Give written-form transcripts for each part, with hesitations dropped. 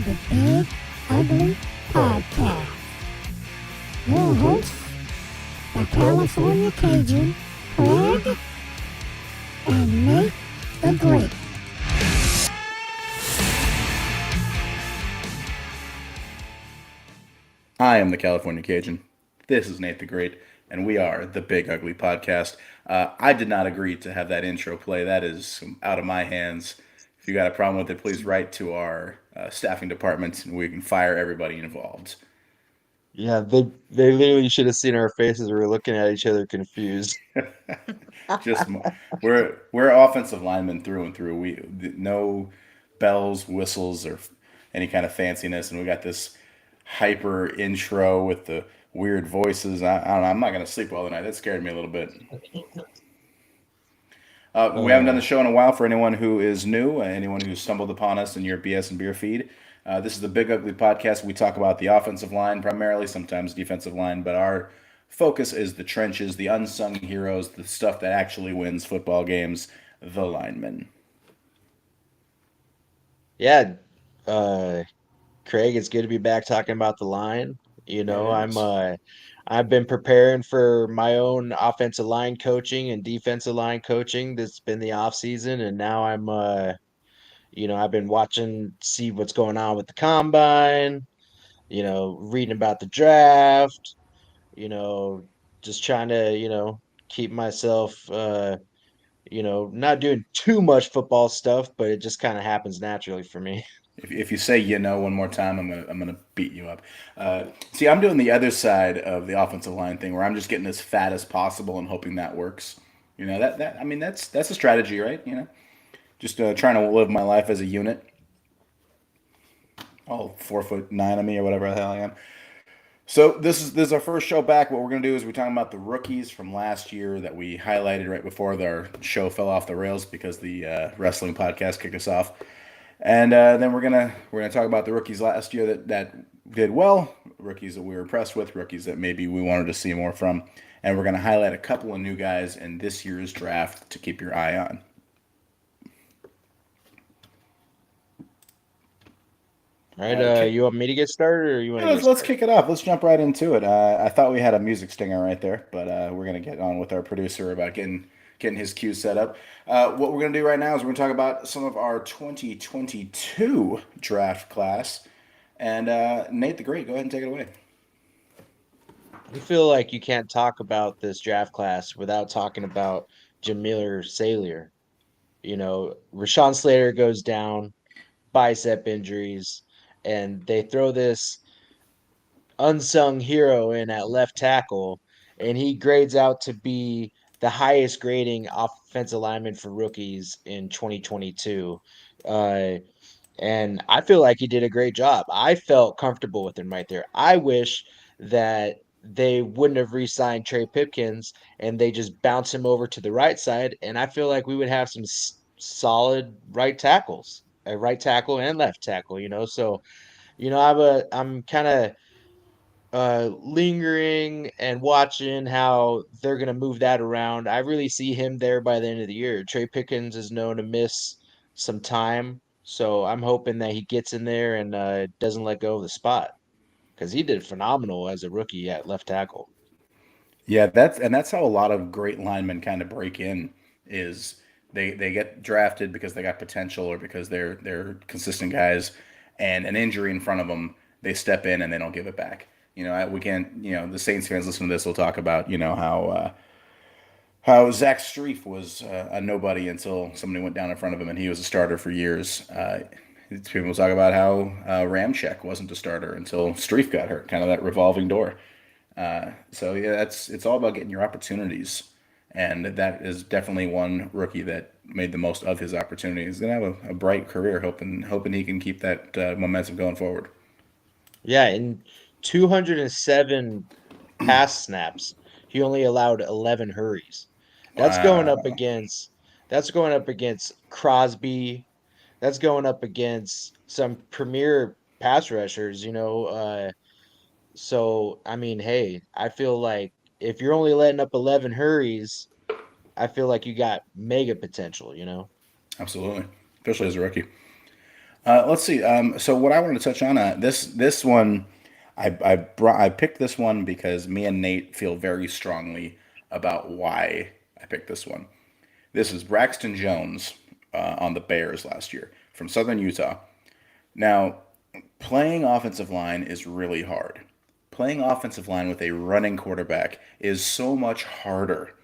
to the Big Ugly Podcast. Your hosts, the California Cajun, Craig, and Nate the Great. I am the California Cajun. This is Nate the Great, and we are the Big Ugly Podcast. I did not agree to have that intro play. That is out of my hands. If you got a problem with it, please write to our staffing department, and we can fire everybody involved. Yeah, they literally should have seen our faces. We were looking at each other confused. Just we're offensive linemen through and through. We no bells, whistles, or any kind of fanciness, and we got this hyper intro with the weird voices. I don't know. I'm not gonna sleep well tonight. That scared me a little bit. We haven't done the Uh, show in a while. For anyone who is new, anyone who stumbled upon us in your BS and beer feed, this is the Big Ugly Podcast. We talk about the offensive line primarily, sometimes defensive line, but our focus is the trenches, the unsung heroes, the stuff that actually wins football games, the linemen. yeah, uh, Craig, it's good to be back talking about the line. It is. I've been preparing for my own offensive line coaching and defensive line coaching. That's been the off season, and now I've been watching, see what's going on with the combine. Reading about the draft. You know, just trying to keep myself not doing too much football stuff, but it just kind of happens naturally for me. If you say one more time, I'm gonna beat you up. See, I'm doing the other side of the offensive line thing, where I'm just getting as fat as possible and hoping that works. That I mean that's a strategy, right? Just trying to live my life as a unit. All 4'9" of me or whatever the hell I am. So this is our first show back. What we're gonna do is we're talking about the rookies from last year that we highlighted right before our show fell off the rails because the wrestling podcast kicked us off. And then we're gonna talk about the rookies last year that did well, rookies that we were impressed with, rookies that maybe we wanted to see more from, and we're gonna highlight a couple of new guys in this year's draft to keep your eye on. All right, Okay, you want me to get started or you want yeah, to get let's started? kick it off. Let's jump right into it. I thought we had a music stinger right there, but we're gonna get on with our producer about getting his cue set up. What we're gonna do right now is we're gonna talk about some of our 2022 draft class. And Nate the Great, go ahead and take it away. I feel like you can't talk about this draft class without talking about Jamiller Salier. Rashawn Slater goes down, bicep injuries, and they throw this unsung hero in at left tackle, and he grades out to be the highest grading offensive lineman for rookies in 2022. Uh, and I feel like he did a great job. I felt comfortable with him right there. I wish that they wouldn't have re-signed Trey Pipkins and they just bounce him over to the right side, and I feel like we would have some solid right tackles, a right tackle and left tackle. So I'm kind of lingering and watching how they're going to move that around. I really see him there by the end of the year. Trey Pickens is known to miss some time, so I'm hoping that he gets in there and doesn't let go of the spot because he did phenomenal as a rookie at left tackle. Yeah, that's how a lot of great linemen kind of break in is they get drafted because they got potential or because they're consistent guys, and an injury in front of them, they step in and they don't give it back. We can't. The Saints fans listen to this will talk about how Zach Streif was a nobody until somebody went down in front of him and he was a starter for years. People talk about how Ramczyk wasn't a starter until Streif got hurt, kind of that revolving door. So yeah, it's all about getting your opportunities, and that is definitely one rookie that made the most of his opportunity. He's gonna have a bright career, hoping he can keep that momentum going forward. Yeah, in 207 pass snaps, he only allowed 11 hurries. That's going up Wow. against that's going up against Crosby. That's going up against some premier pass rushers. So I mean, hey, I feel like if you're only letting up 11 hurries, I feel like you got mega potential. Absolutely, especially as a rookie. Let's see. So what I wanted to touch on this one, I picked this one because me and Nate feel very strongly about why I picked this one. This is Braxton Jones on the Bears last year from Southern Utah. Now, playing offensive line is really hard. Playing offensive line with a running quarterback is so much harder.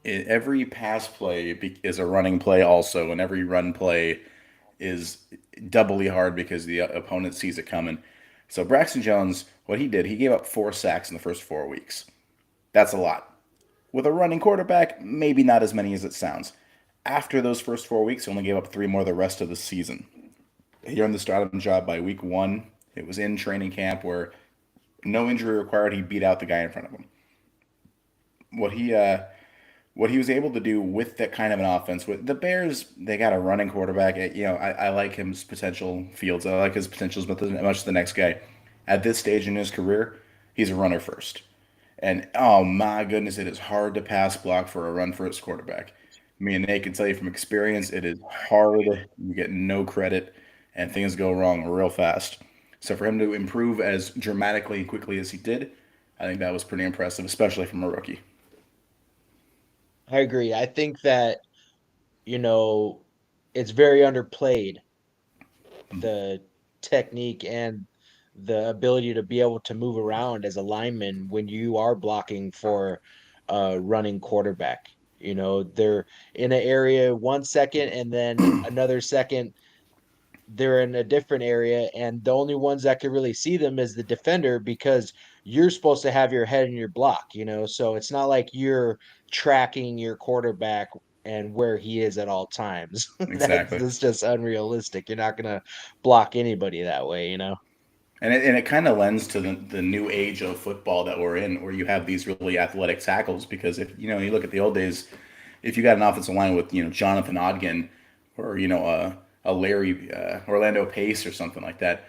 Every pass play is a running play also, and every run play is doubly hard because the opponent sees it coming. So Braxton Jones, what he did, he gave up 4 sacks in the first 4 weeks. That's a lot. With a running quarterback, maybe not as many as it sounds. After those first 4 weeks, he only gave up 3 more the rest of the season. He earned the starting job by week one. It was in training camp where no injury required. He beat out the guy in front of him. What he what he was able to do with that kind of an offense. With the Bears, they got a running quarterback. I like his potential. Fields. I like his potentials, but as much as the next guy. At this stage in his career, he's a runner first. And oh my goodness, it is hard to pass block for a run first quarterback. Me and Nate can tell you from experience, it is hard. You get no credit, and things go wrong real fast. So for him to improve as dramatically and quickly as he did, I think that was pretty impressive, especially from a rookie. I agree. I think that, you know, it's very underplayed, the technique and the ability to be able to move around as a lineman when you are blocking for a running quarterback. They're in an area 1 second and then another second they're in a different area, and the only ones that can really see them is the defender because you're supposed to have your head in your block. So it's not like you're tracking your quarterback and where he is at all times. That's, Exactly. that's just unrealistic. You're not gonna block anybody that way. And it kind of lends to the new age of football that we're in, where you have these really athletic tackles. Because if you look at the old days, if you got an offensive line with Jonathan Ogden or a Larry Orlando Pace or something like that,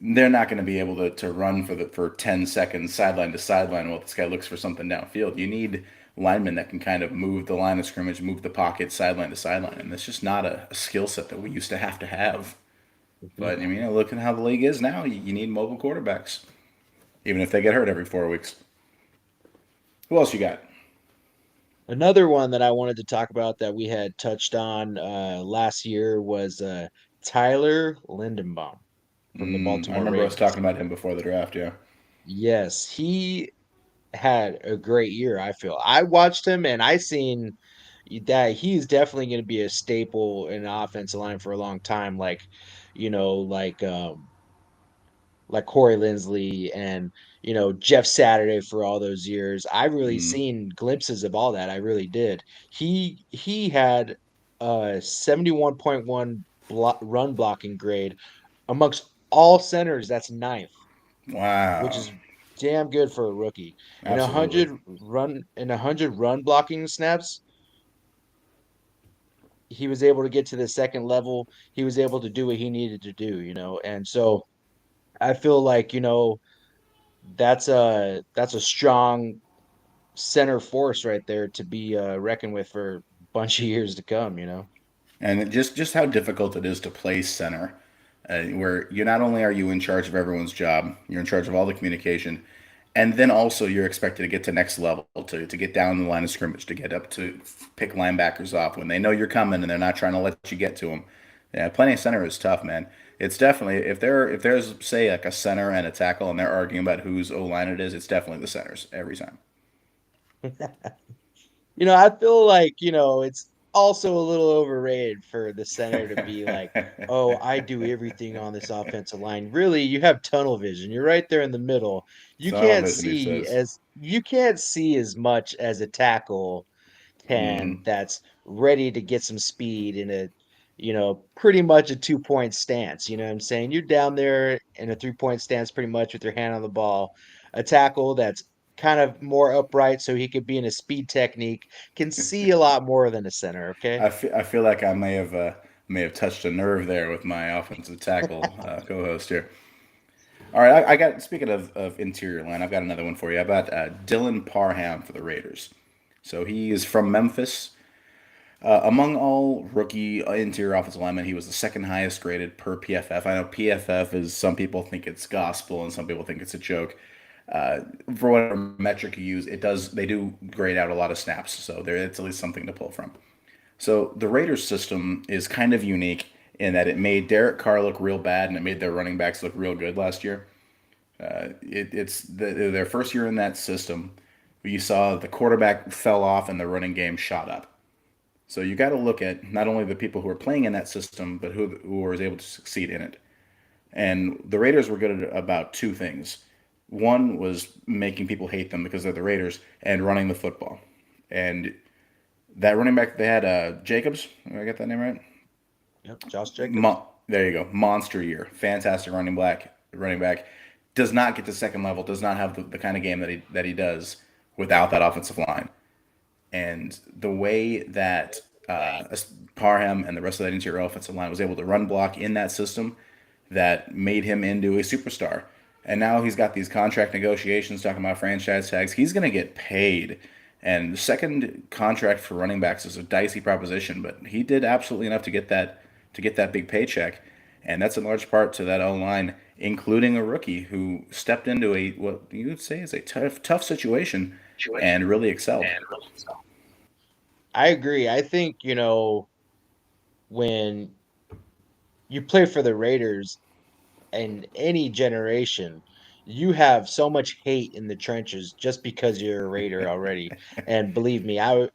they're not going to be able to run for 10 seconds sideline to sideline while this guy looks for something downfield. You need linemen that can kind of move the line of scrimmage, move the pocket sideline to sideline, and that's just not a skill set that we used to have. Mhm. But I mean, look at how the league is now. You need mobile quarterbacks, even if they get hurt every 4 weeks. Who else you got? Another one that I wanted to talk about that we had touched on last year was Tyler Lindenbaum from the I Baltimore remember us Ravens. talking about him before the draft. Yeah. Yes, he had a great year, I feel. I watched him and I seen that he's definitely going to be a staple in the offensive line for a long time, you know, like um like Corey Linsley and Jeff Saturday for all those years. I really Mm, seen glimpses of all that. I really did. He had a 71.1 run blocking grade amongst all centers. That's ninth, which wow. is damn good for a rookie. In a Absolutely. hundred run blocking snaps, he was able to get to the second level. He was able to do what he needed to do. And so I feel like, that's a strong center force right there to be reckoned with for a bunch of years to come. And just how difficult it is to play center, where you not only are you in charge of everyone's job, you're in charge of all the communication, and then also you're expected to get to next level to get down the line of scrimmage, to get up to pick linebackers off when they know you're coming and they're not trying to let you get to them. Yeah, playing center is tough, man. It's definitely if there's say like a center and a tackle and they're arguing about whose O line it is, it's definitely the centers every time. I feel like, it's also a little overrated for the center to be like, oh, I do everything on this offensive line. Really, you have tunnel vision. You're right there in the middle. You Tunnel can't vision, he see says. as you can't see as much as a tackle Mm. can that's ready to get some speed in a pretty much a 2 point stance. You know what I'm saying? You're down there in a 3 point stance pretty much with your hand on the ball. A tackle that's kind of more upright so he could be in a speed technique can see a lot more than a center. Okay. I feel like I may have touched a nerve there with my offensive tackle co-host here. All right, I got speaking of interior line, I've got another one for you. How about Dylan Parham for the Raiders? So he is from Memphis. Among all rookie interior offensive linemen, he was the second highest graded per PFF. I know PFF is, some people think it's gospel and some people think it's a joke. Uh, for whatever metric you use, they do grade out a lot of snaps, so there it's at least something to pull from. So the Raiders system is kind of unique in that it made Derek Carr look real bad and it made their running backs look real good last year. Their first year in that system. You saw the quarterback fell off and the running game shot up. So you got to look at not only the people who are playing in that system, but who was able to succeed in it. And the Raiders were good at about two things. One was making people hate them because they're the Raiders, and running the football. And that running back they had, Jacobs. Did I get that name right? Yep, Josh Jacobs. There you go. Monster year. Fantastic running back. Running back does not get to second level. Does not have the kind of game that he does without that offensive line. And the way that Parham and the rest of that interior offensive line was able to run block in that system, that made him into a superstar. And now he's got these contract negotiations talking about franchise tags. He's going to get paid. And the second contract for running backs is a dicey proposition, but he did absolutely enough to get that big paycheck. And that's in large part to that O line, including a rookie who stepped into a what you would say is a tough situation and really excelled. I agree. I think, when you play for the Raiders in any generation, you have so much hate in the trenches just because you're a Raider already. And believe me, I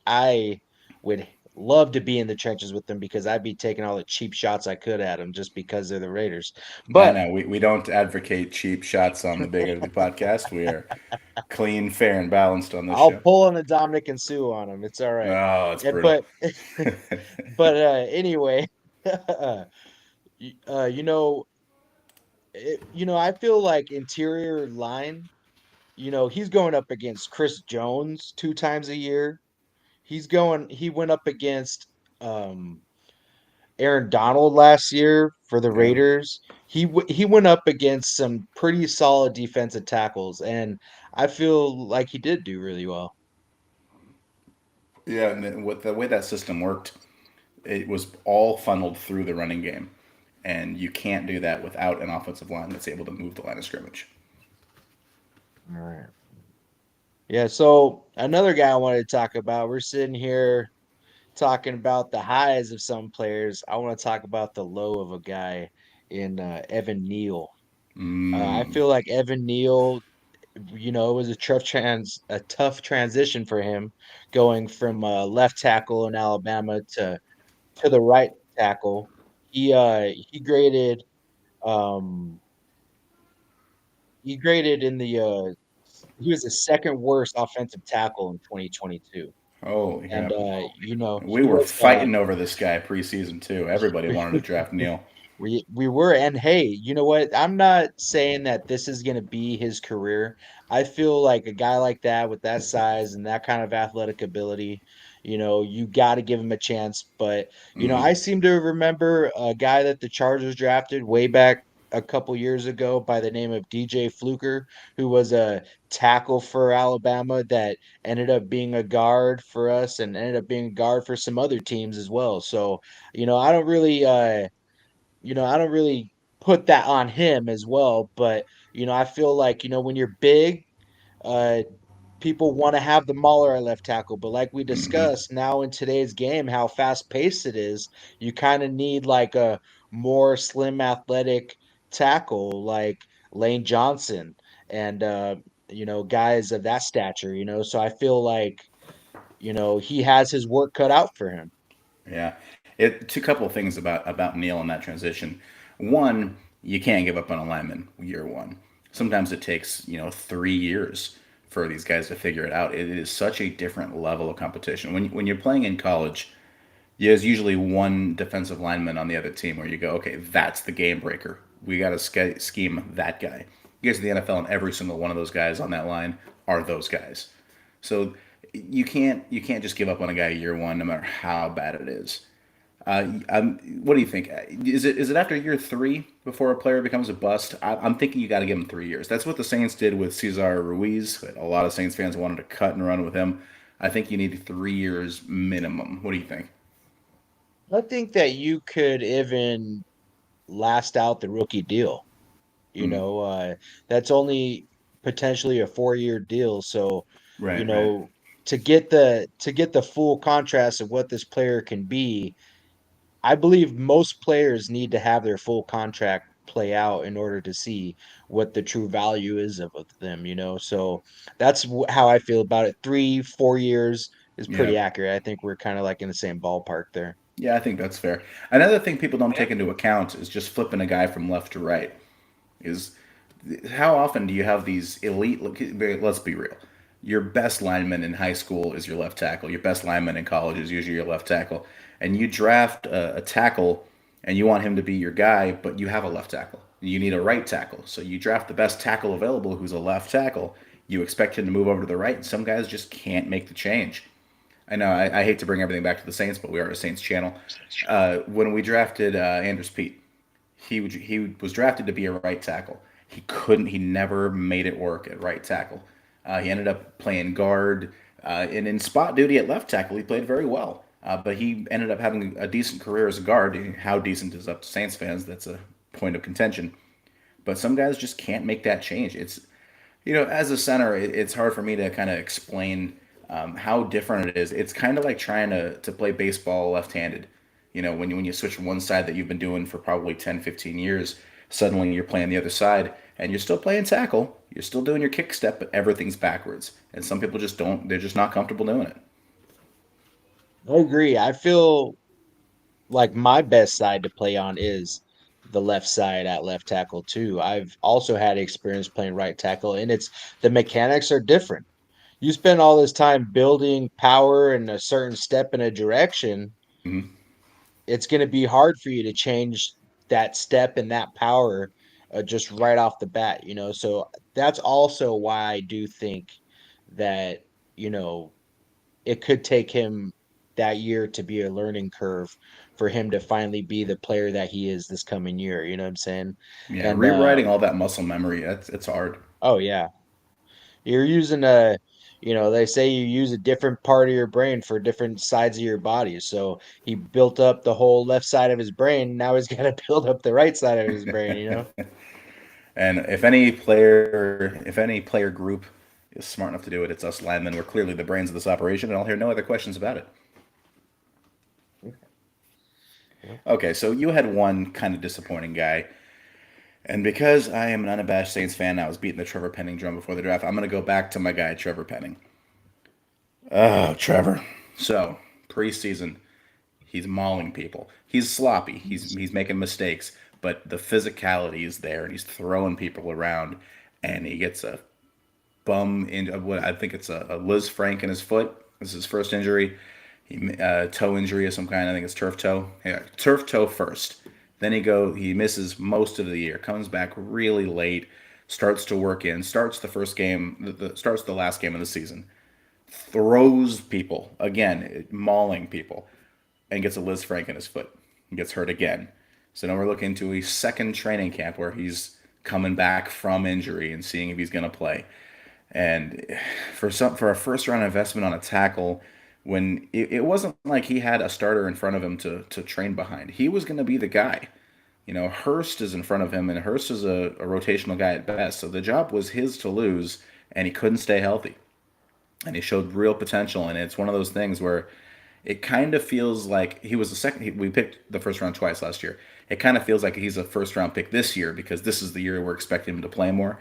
would love to be in the trenches with them because I'd be taking all the cheap shots I could at them just because they're the Raiders. I But know we don't advocate cheap shots on the Big Ugly podcast. We are clean, fair, and balanced on this I'll show. pull on the Dominic and Sue on them. It's all right. Oh, it's And, brutal. but anyway, you know, I feel like interior line. He's going up against Chris Jones 2 times a year. He went up against um Aaron Donald last year for the Yeah. Raiders. He went up against some pretty solid defensive tackles, and I feel like he did do really well. Yeah, and with the way that system worked, it was all funneled through the running game. And you can't do that without an offensive line that's able to move the line of scrimmage. All right. Yeah, so another guy I wanted to talk about. We're sitting here talking about the highs of some players. I want to talk about the low of a guy in Evan Neal. I Mm, feel like Evan Neal, it was a tough transition for him going from left tackle in Alabama to the right tackle. He graded um he graded in the he was the second worst offensive tackle in 2022. holy And crap. We he were was fighting over this guy preseason, too. Everybody wanted to draft Neil. we were, and hey, you know what? I'm not saying that this is going to be his career. I feel like a guy like that with that size and that kind of athletic ability, you got to give him a chance. But Hmm. I seem to remember a guy that the Chargers drafted way back a couple years ago by the name of DJ Fluker, who was a tackle for Alabama that ended up being a guard for us and ended up being a guard for some other teams as well. So, I don't really I don't really put that on him as well, but I feel like, when you're big, uh people want to have the mauler at left tackle, but like we Hmm. discussed now in today's game, how fast paced it is, you kind of need like a more slim athletic tackle like Lane Johnson and guys of that stature, so I feel like, he has his work cut out for him. Yeah. Two couple of things about Neil in that transition. One, you can't give up on a lineman year one. Sometimes it takes 3 years for these guys to figure it out. It is such a different level of competition. When you're playing in college, there's usually one defensive lineman on the other team where you go, okay, that's the game breaker. We got to scheme that guy. You get to the NFL, and every single one of those guys on that line are those guys. So you can't just give up on a guy year one, no matter how bad it is. What do you think? Is it after year three before a player becomes a bust? I'm thinking you got to give him 3 years. That's what the Saints did with Cesar Ruiz. A lot of Saints fans wanted to cut and run with him. I think you need 3 years minimum. What do you think? I think that you could even last out the rookie deal. You Mm, know, that's only potentially a 4-year deal. So, you right, right. know, to get the full contrast of what this player can be, I believe most players need to have their full contract play out in order to see what the true value is of them, you know. So that's how I feel about it. 3, 4 years is Yeah. pretty accurate. I think we're kind of like in the same ballpark there. Yeah, I think that's fair. Another thing people don't take into account is just flipping a guy from left to right. Is how often do you have these elite? Let's be real. Your best lineman in high school is your left tackle. Your best lineman in college is usually your left tackle. And you draft a tackle, and you want him to be your guy, but you have a left tackle. You need a right tackle, so you draft the best tackle available, who's a left tackle. You expect him to move over to the right, and some guys just can't make the change. I know I hate to bring everything back to the Saints, but we are a Saints channel. When we drafted Andrews Pete, he was drafted to be a right tackle. He couldn't. He never made it work at right tackle. He ended up playing guard, and in spot duty at left tackle, he played very well. But he ended up having a decent career as a guard. How decent is up to Saints fans. That's a point of contention. But some guys just can't make that change. As a center, it's hard for me to kind of explain how different it is. It's kind of like trying to play baseball left-handed. When you switch from one side that you've been doing for probably 10, 15 years, suddenly you're playing the other side and you're still playing tackle. You're still doing your kick step, but everything's backwards. And some people just don't, they're just not comfortable doing it. I agree. I feel like my best side to play on is the left side at left tackle too. I've also had experience playing right tackle, and it's the mechanics are different. You spend all this time building power in a certain step in a direction, Hmm. it's going to be hard for you to change that step and that power just right off the bat, you know. So that's also why I do think that, you know, it could take him that year to be a learning curve for him to finally be the player that he is this coming year. You know what I'm saying? Yeah, And rewriting all that muscle memory, it's hard. oh yeah, you're using a, you know, they say you use a different part of your brain for different sides of your body. So he built up the whole left side of his brain. Now he's got to build up the right side of his brain. You know? And if any player group is smart enough to do it, it's us linemen. We're clearly the brains of this operation, and I'll hear no other questions about it. Yeah. Okay, so you had one kind of disappointing guy, and because I am an unabashed Saints fan, I was beating the Trevor Penning drum before the draft. I'm going to go back to my guy Trevor Penning. Oh, Trevor. So preseason, he's mauling people. He's sloppy. He's making mistakes, but the physicality is there, and he's throwing people around, and he gets a bum in what I think it's a Liz Frank in his foot. This is his first injury. Toe injury of some kind. I think it's turf toe. Yeah, turf toe first. Then he misses most of the year. Comes back really late. Starts to work in. Starts the first game. Starts the last game of the season. Throws people again, mauling people, and gets a Liz Frank in his foot. And gets hurt again. So now we're looking to a second training camp where he's coming back from injury and seeing if he's going to play. And for a first round investment on a tackle, when it wasn't like he had a starter in front of him to train behind, he was going to be the guy. Hurst is in front of him, and Hurst is a rotational guy at best. So the job was his to lose, and he couldn't stay healthy. And he showed real potential, and it's one of those things where it kind of feels like he was the second. We picked the first round twice last year. It kind of feels like he's a first round pick this year because this is the year we're expecting him to play more.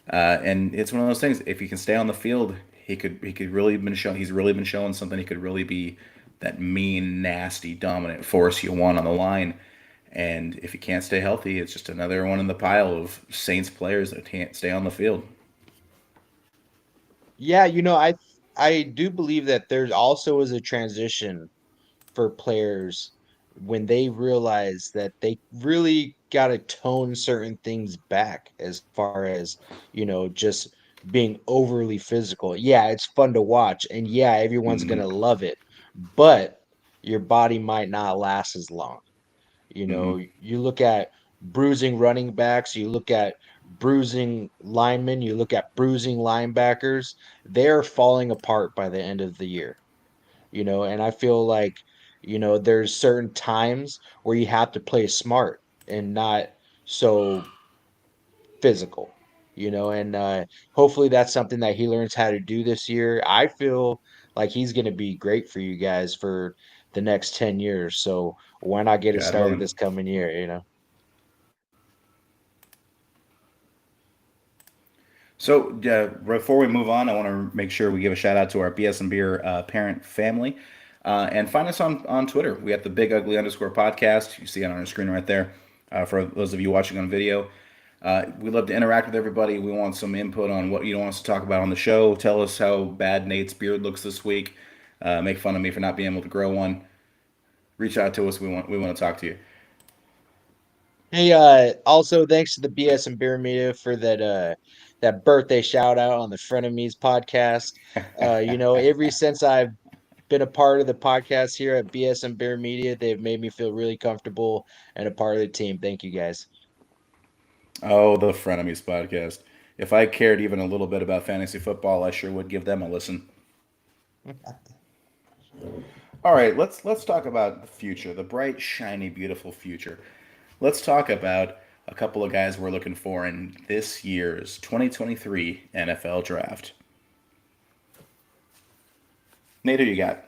And it's one of those things. If he can stay on the field, he could really been shown. He's really been showing something. He could really be that mean, nasty, dominant force you want on the line. And if he can't stay healthy, it's just another one in the pile of Saints players that can't stay on the field. Yeah, you know, I do believe that there also is a transition for players when they realize that they really got to tone certain things back as far as, you know, just being overly physical. Yeah, it's fun to watch and yeah, everyone's going Hmm. to love it, but your body might not last as long. You know, Hmm. you look at bruising running backs, you look at bruising linemen, you look at bruising linebackers, they're falling apart by the end of the year, you know, and I feel like There's certain times where you have to play smart and not so physical, and hopefully that's something that he learns how to do this year. I feel like he's going to be great for you guys for the next 10 years. So why not get it God started willing. this coming year? So before we move on, I want to make sure we give a shout out to our BS and Beer parent family, and find us on Twitter. We have the Big Ugly _ podcast. You see it on our screen right there. For those of you watching on video, we love to interact with everybody. We want some input on what you want us to talk about on the show. Tell us how bad Nate's beard looks this week. Make fun of me for not being able to grow one. Reach out to us. We want to talk to you. Hey, also thanks to the BS and Beer Media for that birthday shout out on the Frenemies podcast. Ever since I've been a part of the podcast here at BS and Beer Media, they've made me feel really comfortable and a part of the team. Thank you guys. Oh, the Frenemies podcast. If I cared even a little bit about fantasy football, I sure would give them a listen. All right, let's talk about the future, the bright, shiny, beautiful future. Let's talk about a couple of guys we're looking for in this year's 2023 NFL Draft. Nate, who you got?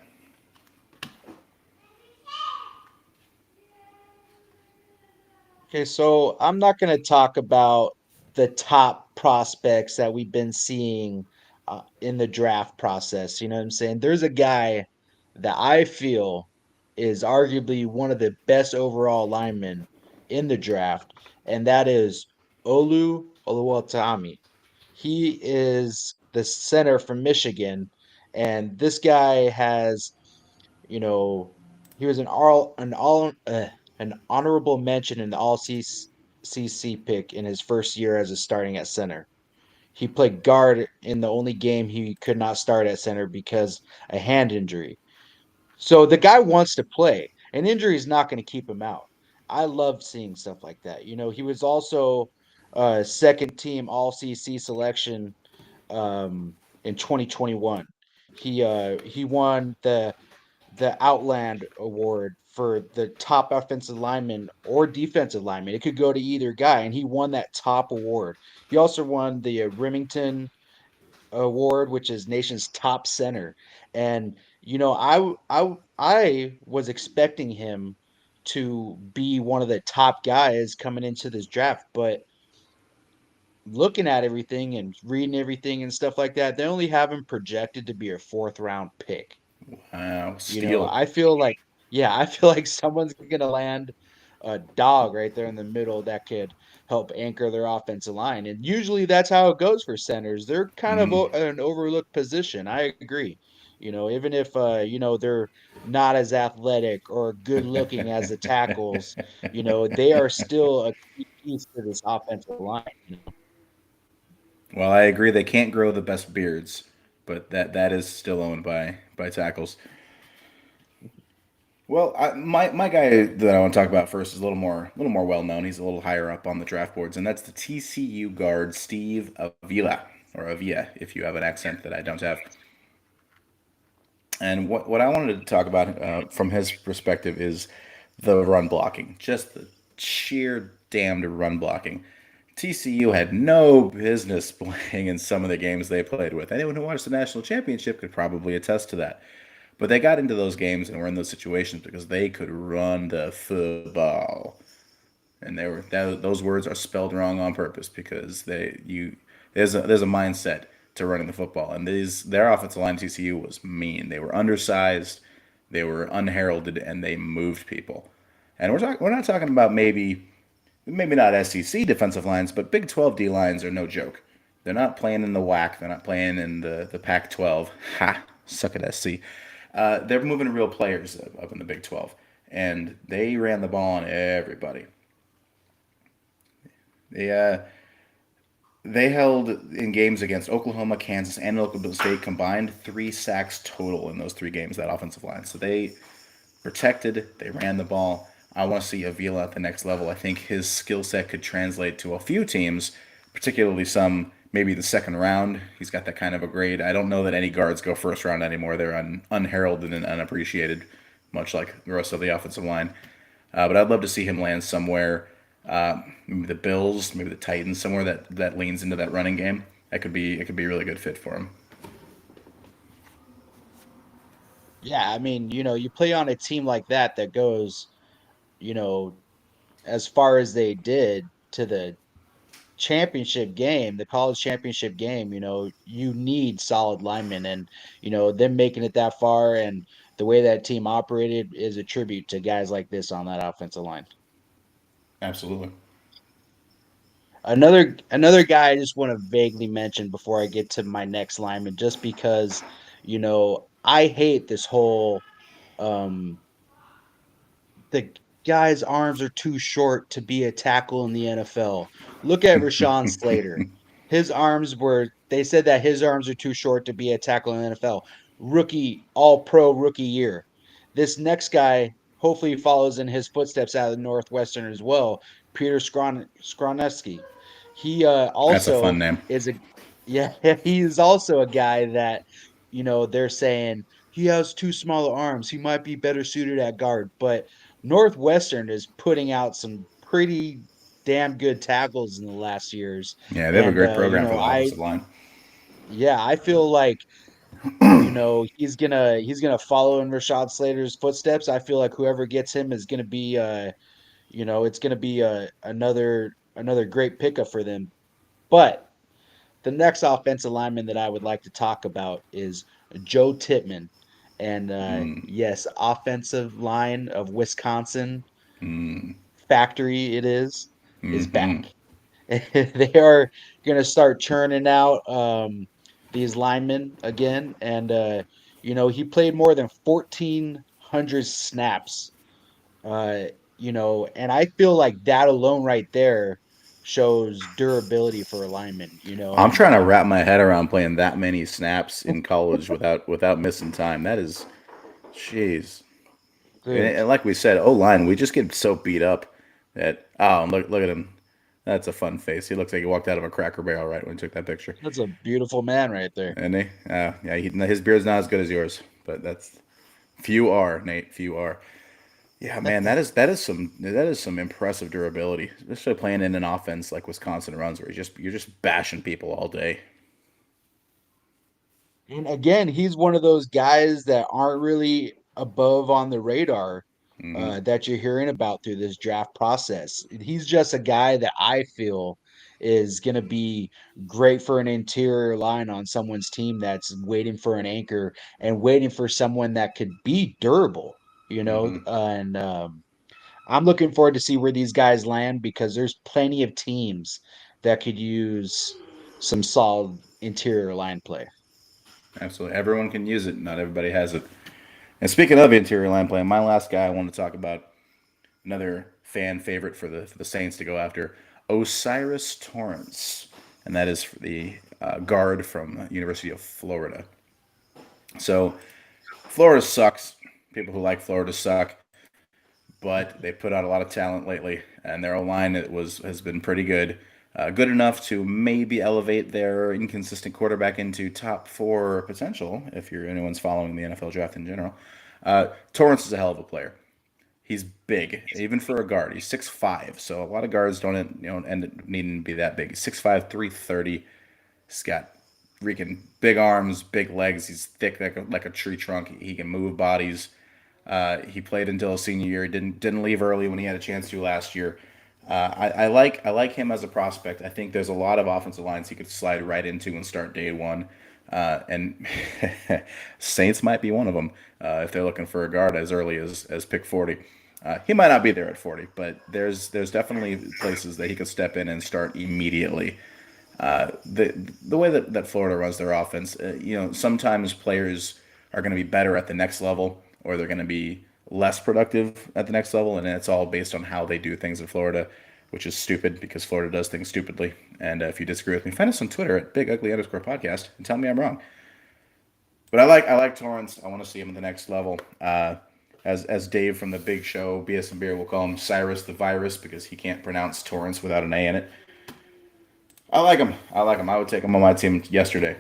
Okay, so I'm not going to talk about the top prospects that we've been seeing in the draft process. You know what I'm saying? There's a guy that I feel is arguably one of the best overall linemen in the draft, and that is Olu Oluwatimi. He is the center from Michigan, and this guy has you know, he was an honorable mention in the all CC pick in his first year as a starting at center. He played guard in the only game he could not start at center because a hand injury. So the guy wants to play. An injury is not going to keep him out. I love seeing stuff like that. He was also second team all CC selection in 2021. He won the Outland Award for the top offensive lineman or defensive lineman. It could go to either guy, and he won that top award. He also won the Remington Award, which is nation's top center. And I was expecting him to be one of the top guys coming into this draft, but looking at everything and reading everything and stuff like that, they only have him projected to be a fourth round pick. Wow, steal. I feel like, yeah, I feel like someone's gonna land a dog right there in the middle that could help anchor their offensive line. And usually that's how it goes for centers. They're kind of Mm. an overlooked position. I agree. Even if they're not as athletic or good looking as the tackles, they are still a key piece to this offensive line. Well, I agree they can't grow the best beards, but that is still owned by tackles. Well, my guy that I want to talk about first is a little more well known. He's a little higher up on the draft boards, and that's the TCU guard Steve Avila, or Avila if you have an accent that I don't have. And what I wanted to talk about from his perspective is the run blocking, just the sheer damned run blocking. TCU had no business playing in some of the games they played with. Anyone who watched the national championship could probably attest to that. But they got into those games and were in those situations because they could run the football, and those words are spelled wrong on purpose because there's a mindset to running the football, and their offensive line TCU was mean. They were undersized, they were unheralded, and they moved people. And we're not talking about maybe not SEC defensive lines, but Big 12 D lines are no joke. They're not playing in the WAC. They're not playing in the Pac 12. Ha! Suck at SC. They're moving real players up in the Big 12. And they ran the ball on everybody. They, uh, they held in games against Oklahoma, Kansas, and Oklahoma State combined 3 sacks total in those 3 games, that offensive line. So they protected, they ran the ball. I want to see Avila at the next level. I think his skill set could translate to a few teams, particularly some maybe the second round. He's got that kind of a grade. I don't know that any guards go first round anymore. They're unheralded and unappreciated. much like the rest of the offensive line. But I'd love to see him land somewhere, maybe the Bills, maybe the Titans, somewhere that leans into that running game. It could be a really good fit for him. Yeah, I mean, you play on a team like that goes, you know, as far as they did to the championship game, the college championship game, you need solid linemen, and them making it that far and the way that team operated is a tribute to guys like this on that offensive line. Absolutely. Another guy I just want to vaguely mention before I get to my next lineman, just because I hate this whole um the guy's arms are too short to be a tackle in the NFL. Look at Rashawn Slater. They said that his arms are too short to be a tackle in the NFL. All pro rookie year. This next guy hopefully follows in his footsteps out of the Northwestern as well, Peter Skroneski. He That's a fun also name. is a yeah, he is also a guy that they're saying he has too small arms. He might be better suited at guard, but Northwestern is putting out some pretty damn good tackles in the last years. Yeah, they have a And great program for the offensive line. I feel like he's gonna follow in Rashad Slater's footsteps. I feel like whoever gets him is gonna be it's gonna be another great pickup for them. But the next offensive lineman that I would like to talk about is Joe Tippmann. And yes, offensive line of Wisconsin factory is Mm-hmm. back. They are going to start churning out these linemen again. And, he played more than 1,400 snaps, uh, and I feel like that alone right there shows durability for a lineman, I'm and trying to wrap my head around playing that many snaps in college without missing time. That is, jeez. dude, And like we said, O line, we just get so beat up that look at him. That's a fun face. He looks like he walked out of a Cracker Barrel right when he took that picture. that's a beautiful man right there. And he, yeah, his beard's not as good as yours, but that's few are, Nate. Few are. Yeah, man, that is some impressive durability, especially playing in an offense like Wisconsin runs, where you're just bashing people all day. And again, he's one of those guys that aren't really above on the radar Hmm. that you're hearing about through this draft process. He's just a guy that I feel is going to be great for an interior line on someone's team that's waiting for an anchor and waiting for someone that could be durable, Hmm. and I'm looking forward to see where these guys land because there's plenty of teams that could use some solid interior line play. Absolutely, everyone can use it. Not everybody has it. And speaking of interior line play, my last guy I want to talk about, another fan favorite for the Saints to go after, Osiris Torrance, and that is the guard from University of Florida. So Florida sucks. People who like Florida suck, but they put out a lot of talent lately, and their O line has been pretty good. Good enough to maybe elevate their inconsistent quarterback into top four potential if you're anyone's following the NFL draft in general. Torrance is a hell of a player. He's big, even for a guard. He's 6'5", so a lot of guards don't end up needing to be that big. He's 6'5", 330. He's got freaking big arms, big legs. He's thick like a tree trunk. He can move bodies. He played until his senior year. He didn't leave early when he had a chance to last year. I like him as a prospect. I think there's a lot of offensive lines he could slide right into and start day one. And Saints might be one of them if they're looking for a guard as early as pick 40. He might not be there at 40, but there's definitely places that he could step in and start immediately. The way that Florida runs their offense, sometimes players are going to be better at the next level, or they're going to be less productive at the next level, and it's all based on how they do things in Florida, which is stupid because Florida does things stupidly. And if you disagree with me, find us on Twitter at @BigUgly_podcast and tell me I'm wrong. But I like Torrance. I want to see him at the next level. As Dave from the Big Show BS and Beer will call him, Cyrus the Virus, because he can't pronounce Torrance without an A in it. I like him. I like him. I would take him on my team yesterday.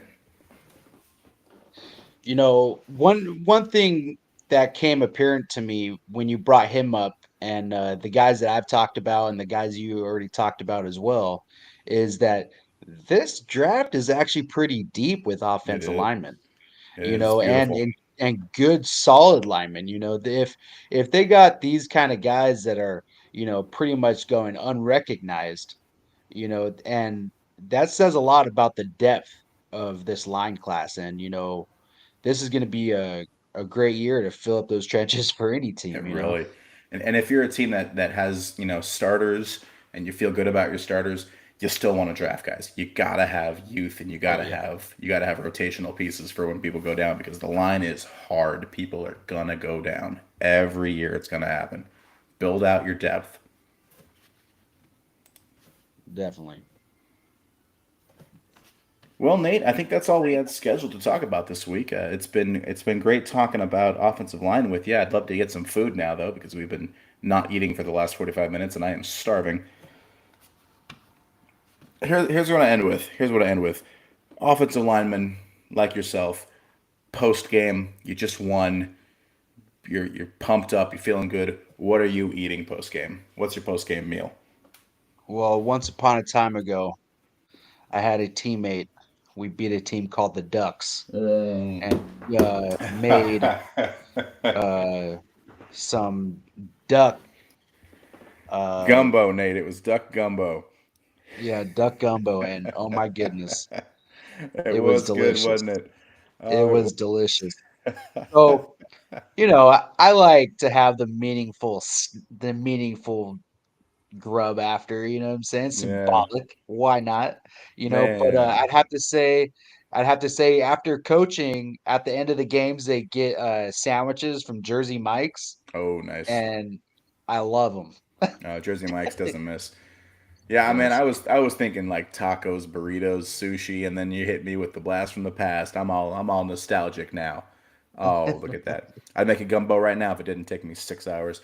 One thing that came apparent to me when you brought him up, and the guys that I've talked about, and the guys you already talked about as well, is that this draft is actually pretty deep with It offensive is. linemen, It you is know, beautiful. and good solid linemen. You know, if they got these kind of guys that are, you know, pretty much going unrecognized, you know, and that says a lot about the depth of this line class. And, you know, this is going to be a great year to fill up those trenches for any It team, you know? really. And if you're a team that has, starters and you feel good about your starters, you still want to draft guys. You gotta have youth and Oh, yeah, you gotta have rotational pieces for when people go down because the line is hard. People are gonna go down. Every year it's gonna happen. Build out your depth. definitely. Well, Nate, I think that's all we had scheduled to talk about this week. It's been great talking about offensive line with you. I'd love to get some food now though because we've been not eating for the last 45 minutes and I am starving. Here's what I end with. Here's what I end with. Offensive lineman like yourself, post game, you just won. You're pumped up. You're feeling good. What are you eating post game? What's your post game meal? Well, once upon a time ago, I had a teammate. We beat a team called the Ducks, Mm. and made uh, some duck, uh, Gumbo, Nate. It was duck gumbo. yeah, duck gumbo, and oh my goodness, It it was was good, delicious. wasn't it? It Oh, was delicious. So, you know, I like to have the meaningful grub after, you know what I'm saying? yeah, Symbolic. Why not? You know, but man. I'd have to say after coaching at the end of the games they get sandwiches from Jersey Mike's, Oh, nice. and I love them. Jersey Mike's doesn't miss. Yeah, I mean, Yes. I was thinking like tacos, burritos, sushi, and then you hit me with the blast from the past. I'm all nostalgic now. Oh, look at that! I'd make a gumbo right now if it didn't take me 6 hours.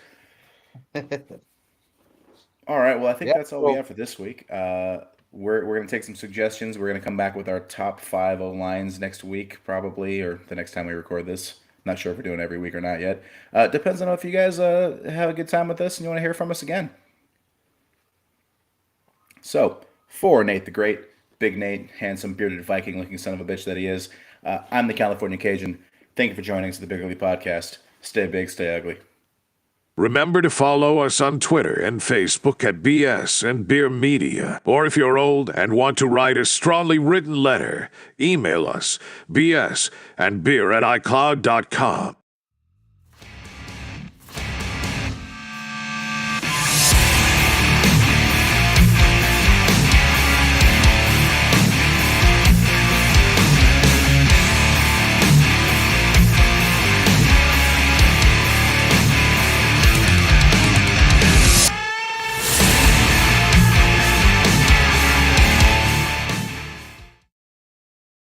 All right, well, I think Yeah. that's all we So have for this week. We're gonna take some suggestions. We're gonna come back with our top five O lines next week, probably, or the next time we record this. Not sure if we're doing it every week or not yet. Depends on if you guys have a good time with us and you want to hear from us again. So, for Nate the Great, Big Nate, handsome, bearded Viking looking son of a bitch that he is, I'm the California Cajun. Thank you for joining us at the Big Ugly Podcast. Stay big, stay ugly. Remember to follow us on Twitter and Facebook at BS and Beer Media. Or if you're old and want to write a strongly written letter, email us bs and beer at icloud.com.